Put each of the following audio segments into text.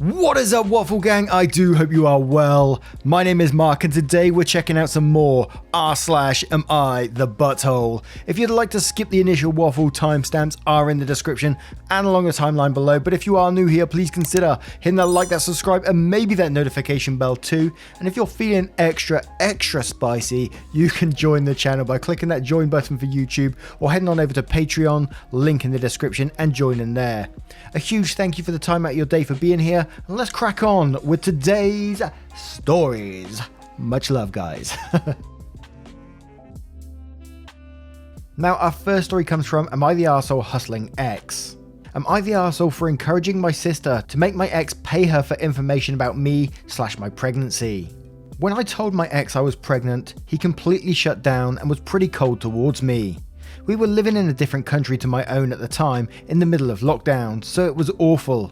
What is up, Waffle Gang? I do hope you are well. My name is Mark, and today we're checking out some more r/am I the butthole. If you'd like to skip the initial waffle, timestamps are in the description and along the timeline below, but if you are new here, please consider hitting that like, that subscribe, and maybe that notification bell too. And if you're feeling extra spicy, you can join the channel by clicking that join button for YouTube or heading on over to Patreon, link in the description, and joining there. A huge thank you for the time out of your day for being here. And let's crack on with today's stories. Much love, guys. Now, our first story comes from Am I the Arsehole Hustling Ex? Am I the arsehole for encouraging my sister to make my ex pay her for information about me/my pregnancy? When I told my ex I was pregnant, he completely shut down and was pretty cold towards me. We were living in a different country to my own at the time, in the middle of lockdown, so it was awful.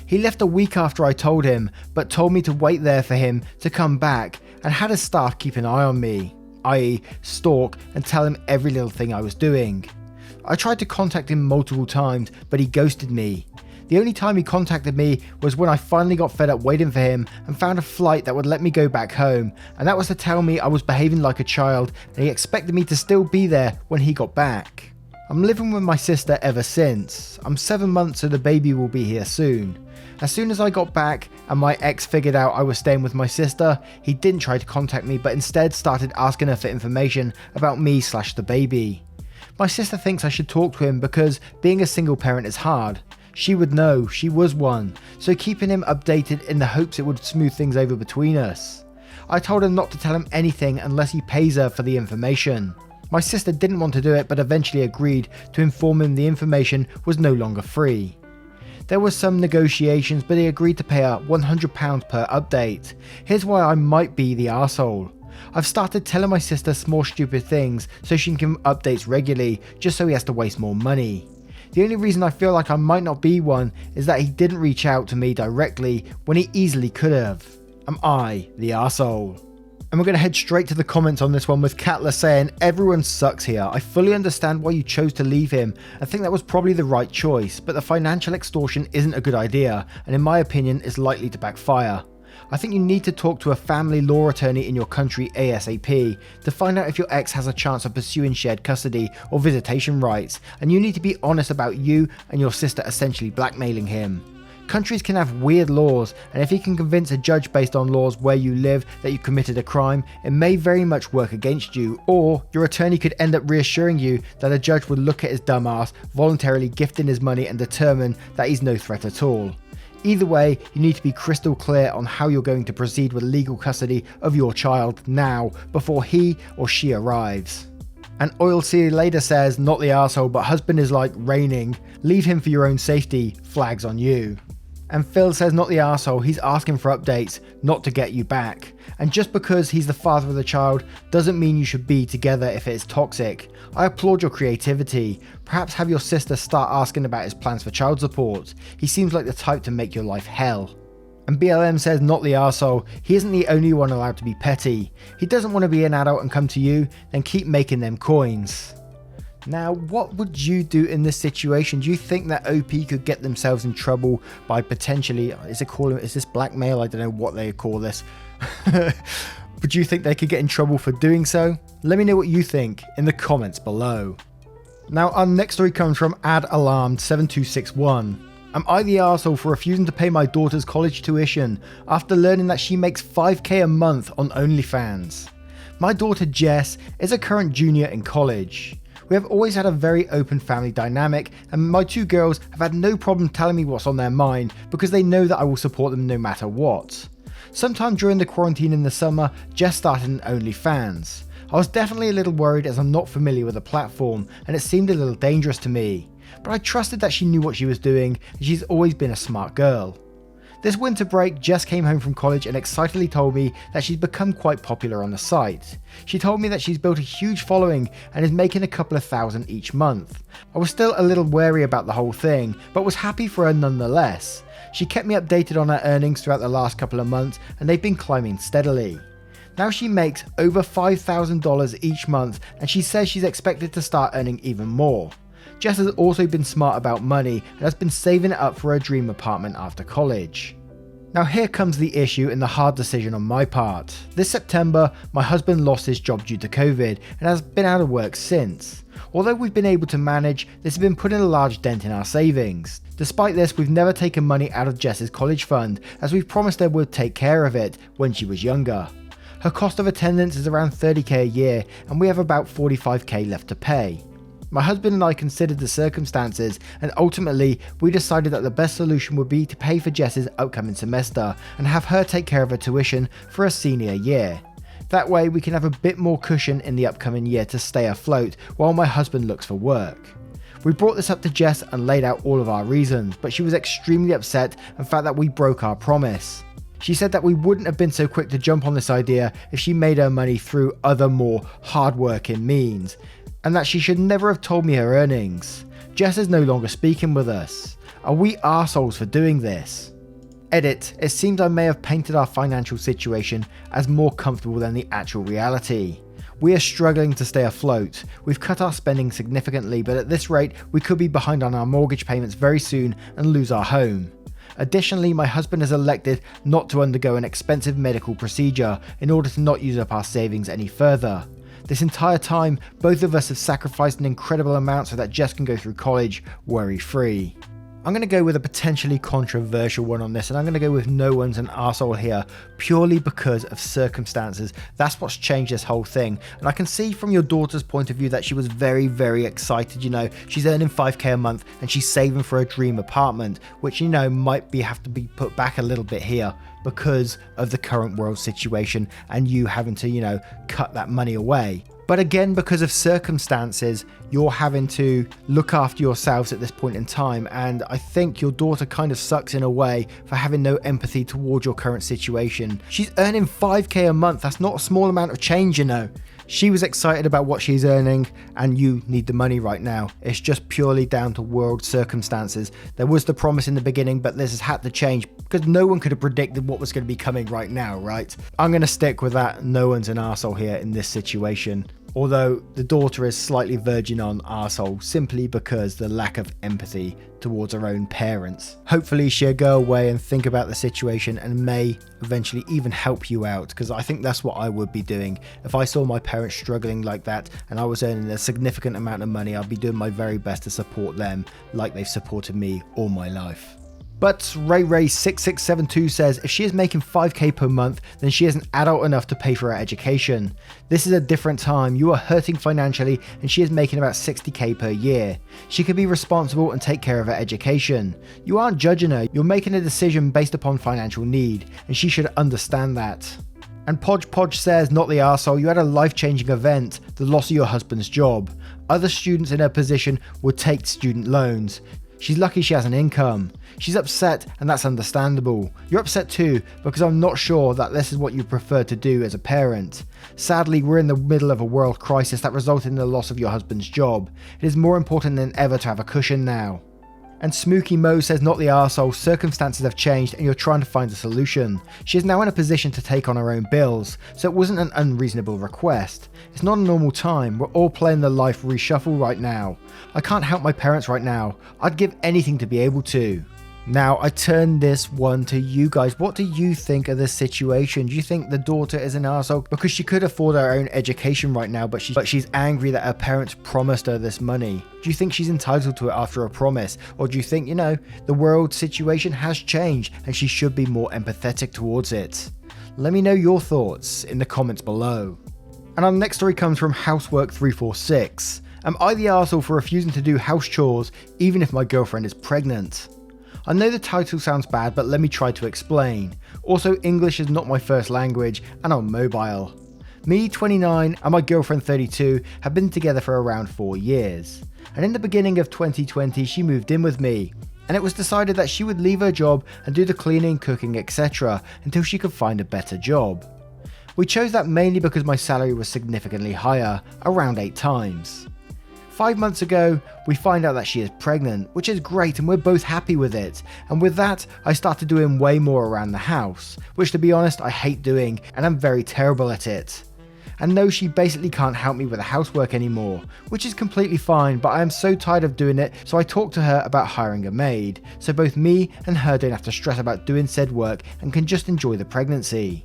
He left a week after I told him, but told me to wait there for him to come back and had his staff keep an eye on me, i.e. stalk and tell him every little thing I was doing. I tried to contact him multiple times, but he ghosted me. The only time he contacted me was when I finally got fed up waiting for him and found a flight that would let me go back home, and that was to tell me I was behaving like a child and he expected me to still be there when he got back. I'm living with my sister ever since. I'm 7 months, so the baby will be here soon. As soon as I got back and my ex figured out I was staying with my sister, he didn't try to contact me but instead started asking her for information about me/the baby. My sister thinks I should talk to him because being a single parent is hard. She would know, she was one, so keeping him updated in the hopes it would smooth things over between us. I told her not to tell him anything unless he pays her for the information. My sister didn't want to do it but eventually agreed to inform him the information was no longer free. There were some negotiations, but he agreed to pay her £100 per update. Here's why I might be the arsehole. I've started telling my sister more stupid things so she can give him updates regularly, just so he has to waste more money. The only reason I feel like I might not be one is that he didn't reach out to me directly when he easily could have. Am I the arsehole? And we're going to head straight to the comments on this one with Katla saying, everyone sucks here. I fully understand why you chose to leave him. I think that was probably the right choice, but the financial extortion isn't a good idea, and in my opinion is likely to backfire. I think you need to talk to a family law attorney in your country ASAP to find out if your ex has a chance of pursuing shared custody or visitation rights, and you need to be honest about you and your sister essentially blackmailing him. Countries can have weird laws, and if you can convince a judge based on laws where you live that you committed a crime, it may very much work against you, or your attorney could end up reassuring you that a judge would look at his dumbass, voluntarily gifting his money and determine that he's no threat at all. Either way, you need to be crystal clear on how you're going to proceed with legal custody of your child now, before he or she arrives. And Oil Sea later says, not the arsehole, but husband is like raining. Leave him for your own safety, flags on you. And Phil says, not the arsehole, he's asking for updates, not to get you back. And just because he's the father of the child doesn't mean you should be together if it is toxic. I applaud your creativity. Perhaps have your sister start asking about his plans for child support. He seems like the type to make your life hell. And BLM says, not the arsehole, he isn't the only one allowed to be petty. He doesn't want to be an adult and come to you, then keep making them coins. Now, what would you do in this situation? Do you think that OP could get themselves in trouble by potentially, is this blackmail? I don't know what they call this. But do you think they could get in trouble for doing so? Let me know what you think in the comments below. Now, our next story comes from AdAlarmed7261. Am I the arsehole for refusing to pay my daughter's college tuition after learning that she makes $5,000 a month on OnlyFans? My daughter Jess is a current junior in college. We have always had a very open family dynamic, and my two girls have had no problem telling me what's on their mind because they know that I will support them no matter what. Sometime during the quarantine in the summer, Jess started an OnlyFans. I was definitely a little worried as I'm not familiar with the platform and it seemed a little dangerous to me, but I trusted that she knew what she was doing and she's always been a smart girl. This winter break, Jess came home from college and excitedly told me that she's become quite popular on the site. She told me that she's built a huge following and is making a couple of thousand each month. I was still a little wary about the whole thing, but was happy for her nonetheless. She kept me updated on her earnings throughout the last couple of months and they've been climbing steadily. Now she makes over $5,000 each month and she says she's expected to start earning even more. Jess has also been smart about money and has been saving it up for her dream apartment after college. Now here comes the issue and the hard decision on my part. This September, my husband lost his job due to COVID and has been out of work since. Although we've been able to manage, this has been putting a large dent in our savings. Despite this, we've never taken money out of Jess's college fund, as we've promised her we'd take care of it when she was younger. Her cost of attendance is around 30k a year, and we have about 45k left to pay. My husband and I considered the circumstances, and ultimately we decided that the best solution would be to pay for Jess's upcoming semester and have her take care of her tuition for her senior year. That way we can have a bit more cushion in the upcoming year to stay afloat while my husband looks for work. We brought this up to Jess and laid out all of our reasons, but she was extremely upset and felt that we broke our promise. She said that we wouldn't have been so quick to jump on this idea if she made her money through other more hard-working means, and that she should never have told me her earnings. Jess is no longer speaking with us. Are we arseholes for doing this? Edit, it seems I may have painted our financial situation as more comfortable than the actual reality. We are struggling to stay afloat. We've cut our spending significantly, but at this rate we could be behind on our mortgage payments very soon and lose our home. Additionally, my husband has elected not to undergo an expensive medical procedure in order to not use up our savings any further. This entire time, both of us have sacrificed an incredible amount so that Jess can go through college worry-free. I'm going to go with a potentially controversial one on this, and I'm going to go with no one's an arsehole here, purely because of circumstances. That's what's changed this whole thing. And I can see from your daughter's point of view that she was very, very excited. You know, she's earning 5k a month and she's saving for a dream apartment, which, you know, might have to be put back a little bit here because of the current world situation and you having to, you know, cut that money away. But again, because of circumstances, you're having to look after yourselves at this point in time, and I think your daughter kind of sucks in a way for having no empathy towards your current situation. She's earning 5k a month, that's not a small amount of change, you know. She was excited about what she's earning, and you need the money right now. It's just purely down to world circumstances. There was the promise in the beginning, but this has had to change because no one could have predicted what was going to be coming right now, right? I'm going to stick with that. No one's an arsehole here in this situation. Although the daughter is slightly verging on arsehole simply because the lack of empathy towards her own parents. Hopefully she'll go away and think about the situation and may eventually even help you out, because I think that's what I would be doing. If I saw my parents struggling like that and I was earning a significant amount of money, I'd be doing my very best to support them like they've supported me all my life. But RayRay6672 says if she is making 5k per month, then she isn't adult enough to pay for her education. This is a different time. You are hurting financially and she is making about 60k per year. She could be responsible and take care of her education. You aren't judging her, you're making a decision based upon financial need, and she should understand that. And Podge says, not the arsehole, you had a life-changing event, the loss of your husband's job. Other students in her position would take student loans. She's lucky she has an income. She's upset, and that's understandable. You're upset too, because I'm not sure that this is what you prefer to do as a parent. Sadly, we're in the middle of a world crisis that resulted in the loss of your husband's job. It is more important than ever to have a cushion now. And Smooky Mo says, not the arsehole, circumstances have changed and you're trying to find a solution. She is now in a position to take on her own bills, so it wasn't an unreasonable request. It's not a normal time, we're all playing the life reshuffle right now. I can't help my parents right now, I'd give anything to be able to. Now, I turn this one to you guys. What do you think of this situation? Do you think the daughter is an arsehole because she could afford her own education right now, but she's angry that her parents promised her this money? Do you think she's entitled to it after a promise? Or do you think, you know, the world situation has changed and she should be more empathetic towards it? Let me know your thoughts in the comments below. And our next story comes from Housework346. Am I the arsehole for refusing to do house chores even if my girlfriend is pregnant? I know the title sounds bad, but let me try to explain. Also, English is not my first language and I'm mobile. Me, 29, and my girlfriend, 32, have been together for around 4 years. And in the beginning of 2020, she moved in with me. And it was decided that she would leave her job and do the cleaning, cooking, etc. until she could find a better job. We chose that mainly because my salary was significantly higher, around 8 times. 5 months ago, we find out that she is pregnant, which is great and we're both happy with it. And with that, I started doing way more around the house, which to be honest, I hate doing and I'm very terrible at it. and knows she basically can't help me with the housework anymore, which is completely fine, but I am so tired of doing it, so I talked to her about hiring a maid, so both me and her don't have to stress about doing said work and can just enjoy the pregnancy.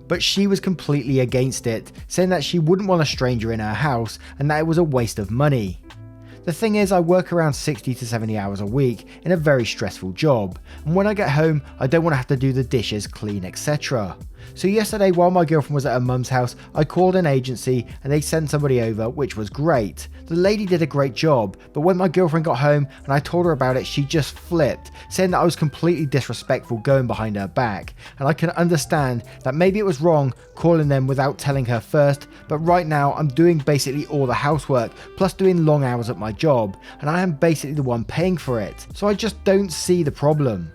But she was completely against it, saying that she wouldn't want a stranger in her house and that it was a waste of money. The thing is, I work around 60 to 70 hours a week in a very stressful job, and when I get home I don't want to have to do the dishes, clean, etc. So yesterday, while my girlfriend was at her mum's house, I called an agency and they sent somebody over, which was great. The lady did a great job, but when my girlfriend got home and I told her about it, she just flipped, saying that I was completely disrespectful going behind her back. And I can understand that maybe it was wrong calling them without telling her first, but right now I'm doing basically all the housework, plus doing long hours at my job, and I am basically the one paying for it, so I just don't see the problem.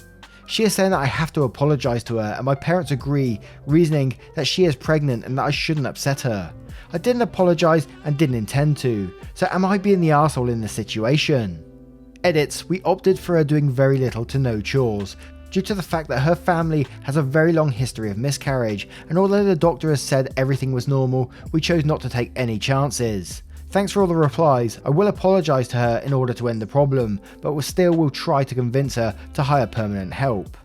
She is saying that I have to apologise to her, and my parents agree, reasoning that she is pregnant and that I shouldn't upset her. I didn't apologise and didn't intend to, so am I being the arsehole in this situation? Edits, we opted for her doing very little to no chores, due to the fact that her family has a very long history of miscarriage, and although the doctor has said everything was normal, we chose not to take any chances. Thanks for all the replies. I will apologise to her in order to end the problem, but we still will try to convince her to hire permanent help.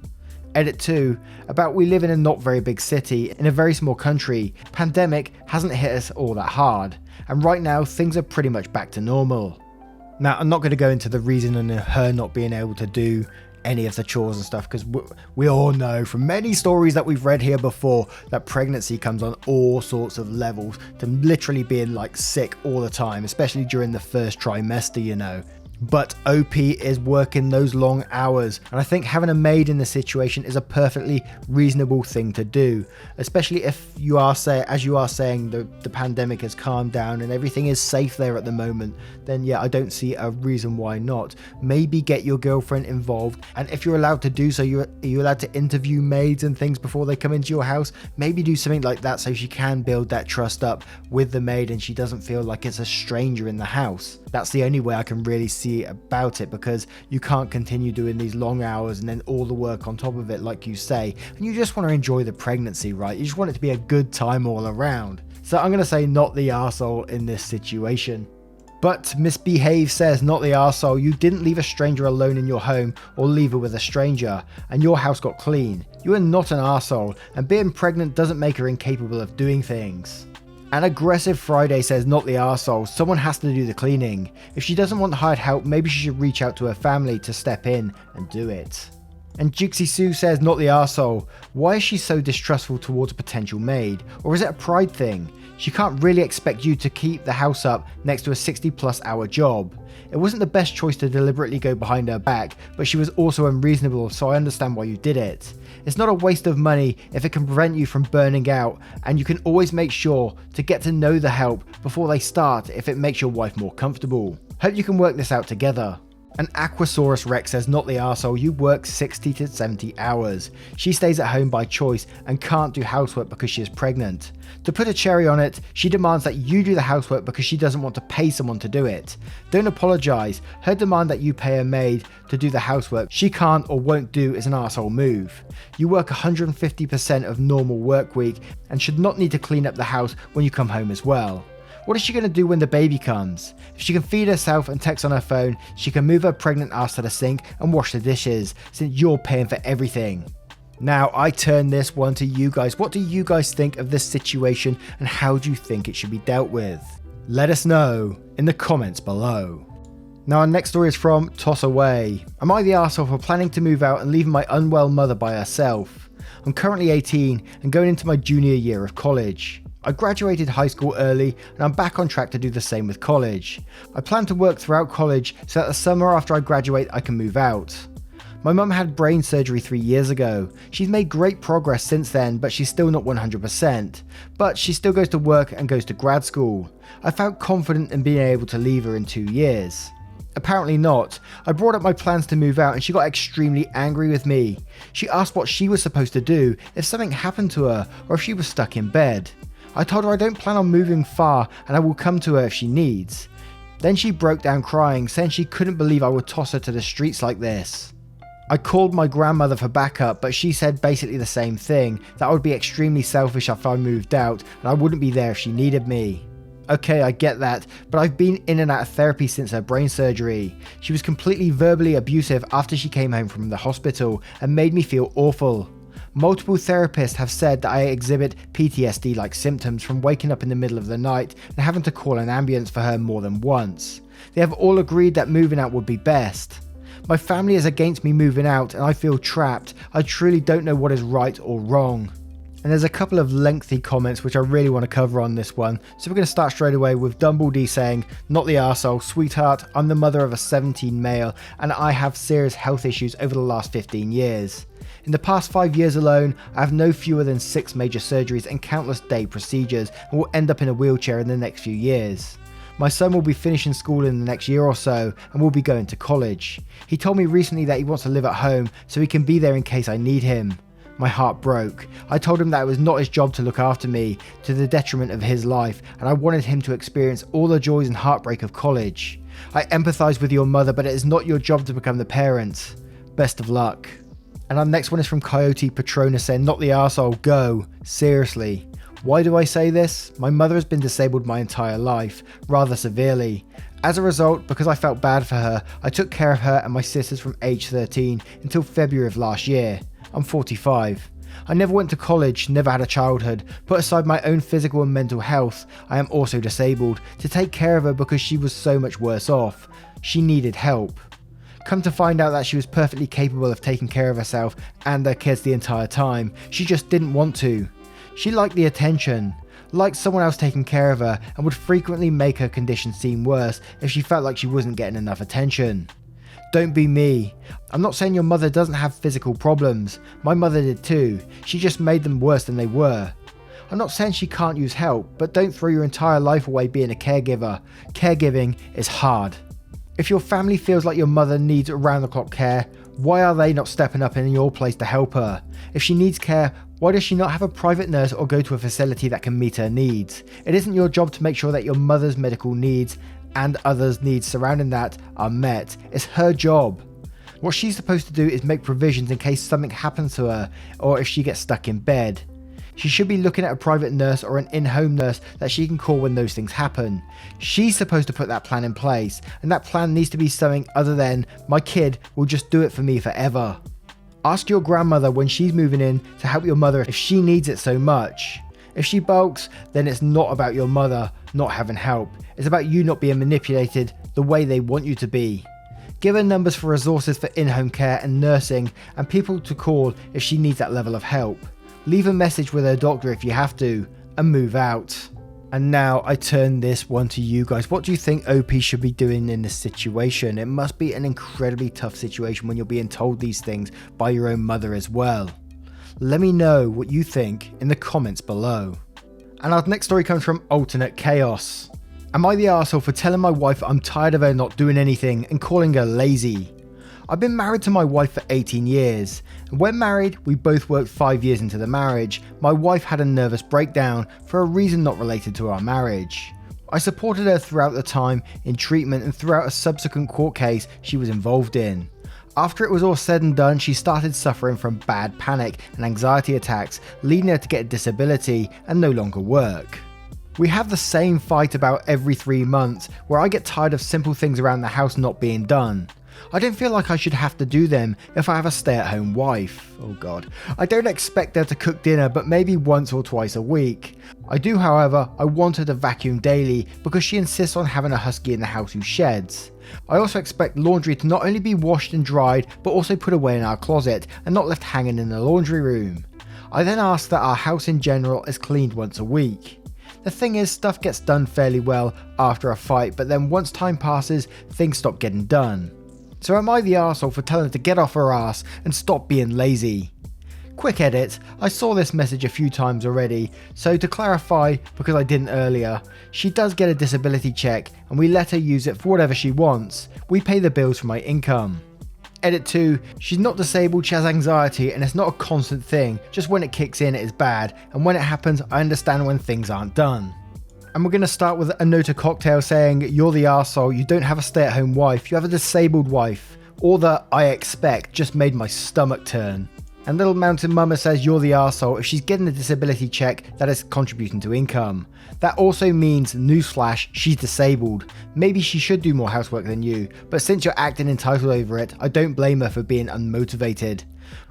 Edit 2, about we live in a not very big city in a very small country. Pandemic hasn't hit us all that hard, and right now things are pretty much back to normal. Now, I'm not going to go into the reason on her not being able to do any of the chores and stuff, because we all know from many stories that we've read here before that pregnancy comes on all sorts of levels, to literally being like sick all the time, especially during the first trimester, you know. But OP is working those long hours, and I think having a maid in the situation is a perfectly reasonable thing to do, especially if you are saying the pandemic has calmed down and everything is safe there at the moment. Then yeah, I don't see a reason why not. Maybe get your girlfriend involved, and if you're allowed to do so, you're allowed to interview maids and things before they come into your house. Maybe do something like that so she can build that trust up with the maid and she doesn't feel like it's a stranger in the house. That's the only way I can really see about it, because you can't continue doing these long hours and then all the work on top of it, like you say, and you just want to enjoy the pregnancy, right? You just want it to be a good time all around. So I'm going to say not the arsehole in this situation. But Misbehave says, not the arsehole, you didn't leave a stranger alone in your home or leave her with a stranger, and your house got clean. You are not an arsehole, and being pregnant doesn't make her incapable of doing things. And Aggressive Friday says, not the arsehole, someone has to do the cleaning. If she doesn't want hired help, maybe she should reach out to her family to step in and do it. And Jixie Sue says, not the arsehole, why is she so distrustful towards a potential maid? Or is it a pride thing? She can't really expect you to keep the house up next to a 60+ hour job. It wasn't the best choice to deliberately go behind her back, but she was also unreasonable, so I understand why you did it. It's not a waste of money if it can prevent you from burning out, and you can always make sure to get to know the help before they start if it makes your wife more comfortable. Hope you can work this out together. And Aquasaurus Rex says, not the arsehole, you work 60 to 70 hours. She stays at home by choice and can't do housework because she is pregnant. To put a cherry on it, she demands that you do the housework because she doesn't want to pay someone to do it. Don't apologise, her demand that you pay a maid to do the housework she can't or won't do is an arsehole move. You work 150% of normal work week and should not need to clean up the house when you come home as well. What is she going to do when the baby comes? If she can feed herself and text on her phone, she can move her pregnant ass to the sink and wash the dishes, since you're paying for everything. Now I turn this one to you guys. What do you guys think of this situation, and how do you think it should be dealt with? Let us know in the comments below. Now our next story is from Toss Away. Am I the arsehole for planning to move out and leaving my unwell mother by herself? I'm currently 18 and going into my junior year of college. I graduated high school early and I'm back on track to do the same with college. I plan to work throughout college so that the summer after I graduate I can move out. My mum had brain surgery 3 years ago. She's made great progress since then, but she's still not 100%. But she still goes to work and goes to grad school. I felt confident in being able to leave her in 2 years. Apparently not. I brought up my plans to move out and she got extremely angry with me. She asked what she was supposed to do if something happened to her or if she was stuck in bed. I told her I don't plan on moving far and I will come to her if she needs. Then she broke down crying, saying she couldn't believe I would toss her to the streets like this. I called my grandmother for backup, but she said basically the same thing, that I would be extremely selfish if I moved out and I wouldn't be there if she needed me. Okay, I get that, but I've been in and out of therapy since her brain surgery. She was completely verbally abusive after she came home from the hospital and made me feel awful. Multiple therapists have said that I exhibit PTSD-like symptoms from waking up in the middle of the night and having to call an ambulance for her more than once. They have all agreed that moving out would be best. My family is against me moving out and I feel trapped. I truly don't know what is right or wrong. And there's a couple of lengthy comments which I really want to cover on this one, so we're going to start straight away with Dumbledore saying, "Not the arsehole, sweetheart, I'm the mother of a 17 male and I have serious health issues over the last 15 years. In the past 5 years alone, I have no fewer than 6 major surgeries and countless day procedures and will end up in a wheelchair in the next few years. My son will be finishing school in the next year or so and will be going to college. He told me recently that he wants to live at home so he can be there in case I need him. My heart broke. I told him that it was not his job to look after me, to the detriment of his life, and I wanted him to experience all the joys and heartbreak of college. I empathise with your mother, but it is not your job to become the parent. Best of luck." And our next one is from Coyote Patronus saying, "Not the arsehole, go. Seriously. Why do I say this? My mother has been disabled my entire life, rather severely. As a result, because I felt bad for her, I took care of her and my sisters from age 13 until February of last year. I'm 45. I never went to college, never had a childhood. Put aside my own physical and mental health, I am also disabled, to take care of her because she was so much worse off. She needed help. Come to find out that she was perfectly capable of taking care of herself and their kids the entire time. She just didn't want to. She liked the attention, liked someone else taking care of her, and would frequently make her condition seem worse if she felt like she wasn't getting enough attention. Don't be me. I'm not saying your mother doesn't have physical problems. My mother did too. She just made them worse than they were. I'm not saying she can't use help, but don't throw your entire life away being a caregiver. Caregiving is hard. If your family feels like your mother needs around-the-clock care, why are they not stepping up in your place to help her? If she needs care, why does she not have a private nurse or go to a facility that can meet her needs? It isn't your job to make sure that your mother's medical needs and others' needs surrounding that are met. It's her job. What she's supposed to do is make provisions in case something happens to her or if she gets stuck in bed. She should be looking at a private nurse or an in-home nurse that she can call when those things happen. She's supposed to put that plan in place, and that plan needs to be something other than, my kid will just do it for me forever. Ask your grandmother when she's moving in to help your mother if she needs it so much. If she bulks, then it's not about your mother not having help. It's about you not being manipulated the way they want you to be. Give her numbers for resources for in-home care and nursing and people to call if she needs that level of help. Leave a message with her doctor if you have to, and move out. And now I turn this one to you guys. What do you think OP should be doing in this situation? It must be an incredibly tough situation when you're being told these things by your own mother as well. Let me know what you think in the comments below. And our next story comes from Alternate Chaos. Am I the arsehole for telling my wife I'm tired of her not doing anything and calling her lazy? I've been married to my wife for 18 years, and when married, we both worked 5 years into the marriage. My wife had a nervous breakdown for a reason not related to our marriage. I supported her throughout the time in treatment and throughout a subsequent court case she was involved in. After it was all said and done, she started suffering from bad panic and anxiety attacks, leading her to get a disability and no longer work. We have the same fight about every 3 months, where I get tired of simple things around the house not being done. I don't feel like I should have to do them if I have a stay-at-home wife. Oh god. I don't expect her to cook dinner, but maybe once or twice a week. I do, however, I want her to vacuum daily because she insists on having a husky in the house who sheds. I also expect laundry to not only be washed and dried, but also put away in our closet and not left hanging in the laundry room. I then ask that our house in general is cleaned once a week. The thing is, stuff gets done fairly well after a fight, but then once time passes, things stop getting done. So am I the arsehole for telling her to get off her ass and stop being lazy? Quick edit, I saw this message a few times already, so to clarify, because I didn't earlier, she does get a disability check and we let her use it for whatever she wants. We pay the bills from my income. Edit 2, she's not disabled, she has anxiety and it's not a constant thing, just when it kicks in it is bad, and when it happens I understand when things aren't done. And we're going to start with a note of cocktail saying, you're the arsehole, you don't have a stay-at-home wife, you have a disabled wife. Or the "I expect" just made my stomach turn. And Little Mountain Mama says you're the arsehole if she's getting a disability check that is contributing to income. That also means, newsflash, she's disabled. Maybe she should do more housework than you, but since you're acting entitled over it, I don't blame her for being unmotivated.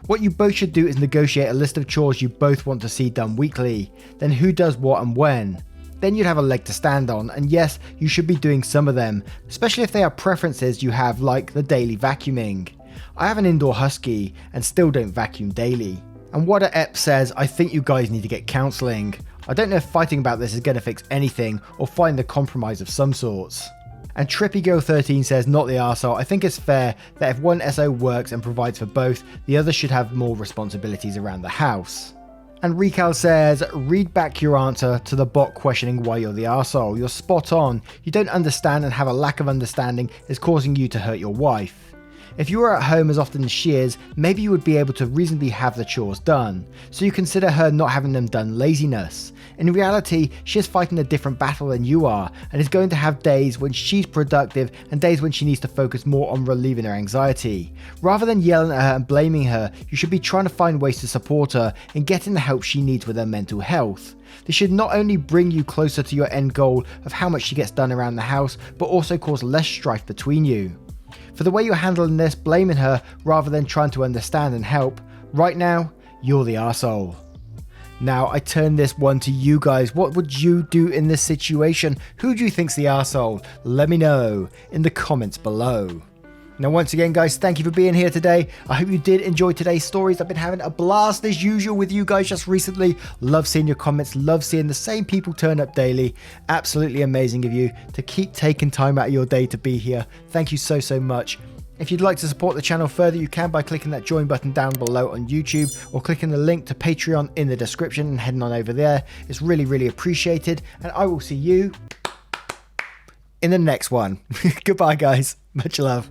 What you both should do is negotiate a list of chores you both want to see done weekly, then who does what and when. Then you'd have a leg to stand on, and yes, you should be doing some of them, especially if they are preferences you have, like the daily vacuuming. I have an indoor husky and still don't vacuum daily. And Wada Ep says, I think you guys need to get counselling. I don't know if fighting about this is going to fix anything or find the compromise of some sorts. And Trippy Girl 13 says, not the arsehole, I think it's fair that if one SO works and provides for both, the other should have more responsibilities around the house. And Recal says, read back your answer to the bot questioning why you're the arsehole. You're spot on. You don't understand and have a lack of understanding is causing you to hurt your wife. If you were at home as often as she is, maybe you would be able to reasonably have the chores done, so you consider her not having them done laziness. In reality, she is fighting a different battle than you are, and is going to have days when she's productive and days when she needs to focus more on relieving her anxiety. Rather than yelling at her and blaming her, you should be trying to find ways to support her in getting the help she needs with her mental health. This should not only bring you closer to your end goal of how much she gets done around the house, but also cause less strife between you. For the way you're handling this, blaming her rather than trying to understand and help, right now, you're the arsehole. Now, I turn this one to you guys. What would you do in this situation? Who do you think's the arsehole? Let me know in the comments below. Now, once again, guys, thank you for being here today. I hope you did enjoy today's stories. I've been having a blast as usual with you guys just recently. Love seeing your comments. Love seeing the same people turn up daily. Absolutely amazing of you to keep taking time out of your day to be here. Thank you so, so much. If you'd like to support the channel further, you can by clicking that join button down below on YouTube or clicking the link to Patreon in the description and heading on over there. It's really, really appreciated. And I will see you in the next one. Goodbye, guys. Much love.